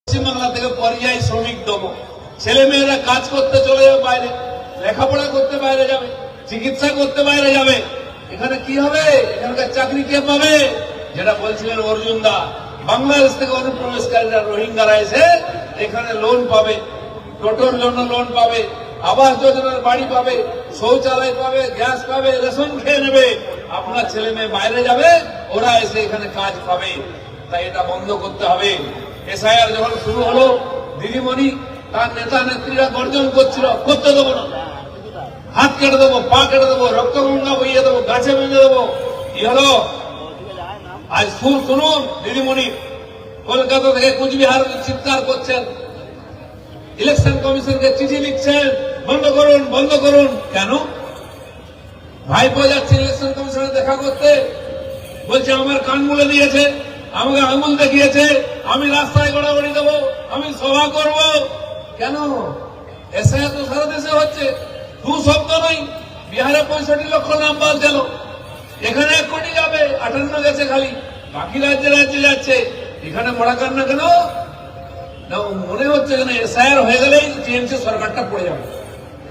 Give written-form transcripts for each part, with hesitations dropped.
পশ্চিমবাংলা থেকে পর্যায় শ্রমিক দেবো, ছেলে মেয়েরা কাজ করতে চলে যাবে বাইরে, লেখাপড়া করতে বাইরে যাবে, চিকিৎসা করতে বাইরে যাবে। এখানে কি হবে? এখানকার চাকরি কে পাবে? যেটা বলছিলেন অর্জুন দা, বাংলাদেশ থেকে অনুপ্রবেশকারীরা রোহিঙ্গারা এসে এখানে লোন পাবে, টোটোর জন্য লোন পাবে, আবাস যোজনার বাড়ি পাবে, শৌচালয় পাবে, গ্যাস পাবে, রেশন খেয়ে নেবে। আপনার ছেলে মেয়ে বাইরে যাবে, ওরা এসে এখানে কাজ পাবে। তাই এটা বন্ধ করতে হবে। এসআইআর যখন শুরু হলো, দিদিমণি তার নেতা নেত্রীরা গর্জন করছিল, করতে দেবো না, হাত কেটে দেবো, পা কেটে দেবো, রক্তগঙ্গা বইয়ে দেবো, গাছে বেঁধে দেবো। কি হলো? আজ শুনুন দিদিমণি কলকাতা থেকে কুচবিহার চিৎকার করছেন, ইলেকশন কমিশনকে চিঠি লিখছেন, বন্ধ করুন, বন্ধ করুন। কেন? ভাইপো যাচ্ছে ইলেকশন কমিশনে দেখা করতে, বলছে আমার কান মুলে দিয়েছে, আমাকে আঙুল দেখিয়েছে, আমি রাস্তায় গড়াগড়ি দেবো, আমি সভা করব। কেন? এসআইআর তো সারা দেশে হচ্ছে, দু শব্দ নাই। বিহারে 65 লক্ষ নাম বাদ গেল, এখানে 1 কোটি যাবে, 58 গেছে খালি, বাকি রাজ্যে রাজ্যে যাচ্ছে। এখানে মরা কান না কেন? না, মনে হচ্ছে যেন এসআইআর হয়ে গেলেই টিএমসি সরকারটা পড়ে যাবে।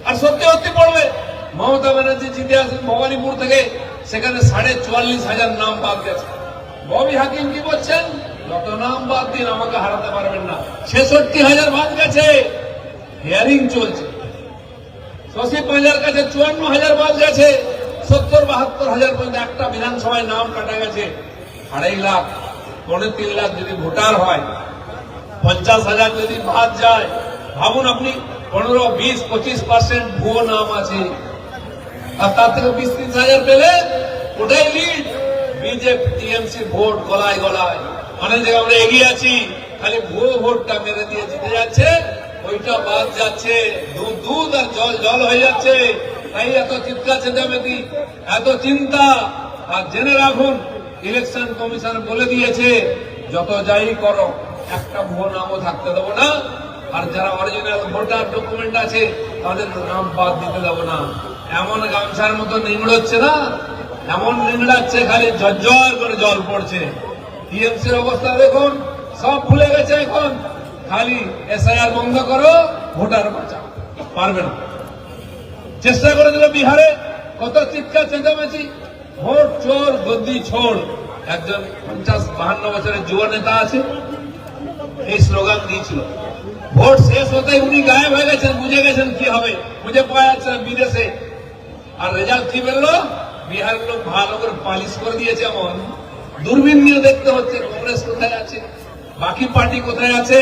আর সত্যি সত্যি পড়বে। মমতা ব্যানার্জি জিতে আসেন ভবানীপুর থেকে, সেখানে 44,500 নাম বাদ গেছে। ববি হাকিম কি বলছেন? যত নাম বাদ দিন, আমাকে হারাতে পারবেন না। 66,000 বাদ গেছে, হিয়ারিং চলছে। শশী পাঁজার কাছে 54,000 বাদ গেছে, 70-72,000 পর্যন্ত একটা বিধানসভায় নাম কাটা গেছে। 2.5 লাখ, 3.5 লাখ যদি ভোটার হয়, 50,000 যদি বাদ যায়, ভাবুন আপনি 15-20-25% ভুয়ো নাম আছে। আর তার থেকে 20-30,000 পেলে ওটাই লিড। বিজেপি টিএমসি ভোট গলায় গলায়, অনেক জায়গায় আমরা এগিয়ে আছি, খালি ভুয়ো ভোটটা মেরে দিয়ে জিতে যাচ্ছে, ওইটা বাদ যাচ্ছে, দুধ আর জল জল হয়ে যাচ্ছে। তাই এত চিৎকার চেঁচামেচি, এত চিন্তা। আর জেনে রাখুন, ইলেকশন কমিশন বলে দিয়েছে, যত যাই করো একটা ভুয়ো নামও থাকতে দেবো না। আর যারা অরিজিনাল ভোটার ডকুমেন্ট আছে তাদের নাম বাদ দিতে দেবো না। এমন গামছার মতো নিংড়চ্ছে না, এমন নিংড়াচ্ছে, খালি ঝরঝর করে জল পড়ছে। টিএমসির অবস্থা দেখুন, সব ভুলে গেছে এখন, খালি এসআইআর বন্ধ করো, ভোটার বাঁচাও। পারবে না। চেষ্টা করে দিল বিহারে, কত চিৎকার চেঁচামেচি, ভোট চোর গদ্দি ছোড়। একজন 50-52 বছরের যুব নেতা আছে, এই স্লোগান দিয়েছিল। ভোট শেষ হতে উনি গায়েব হয়ে গেছেন, বুঝে গেছেন কি হবে, বুঝে পাওয়া যাচ্ছে বিদেশে। আর রেজাল্ট কি বেরোলো? বিহারের লোক ভালো করে পালিশ করে দিয়েছে। এমন দূরবীন নিয়ে দেখতে হচ্ছে কংগ্রেস কোথায় আছে, বাকি পার্টি কোথায় আছে।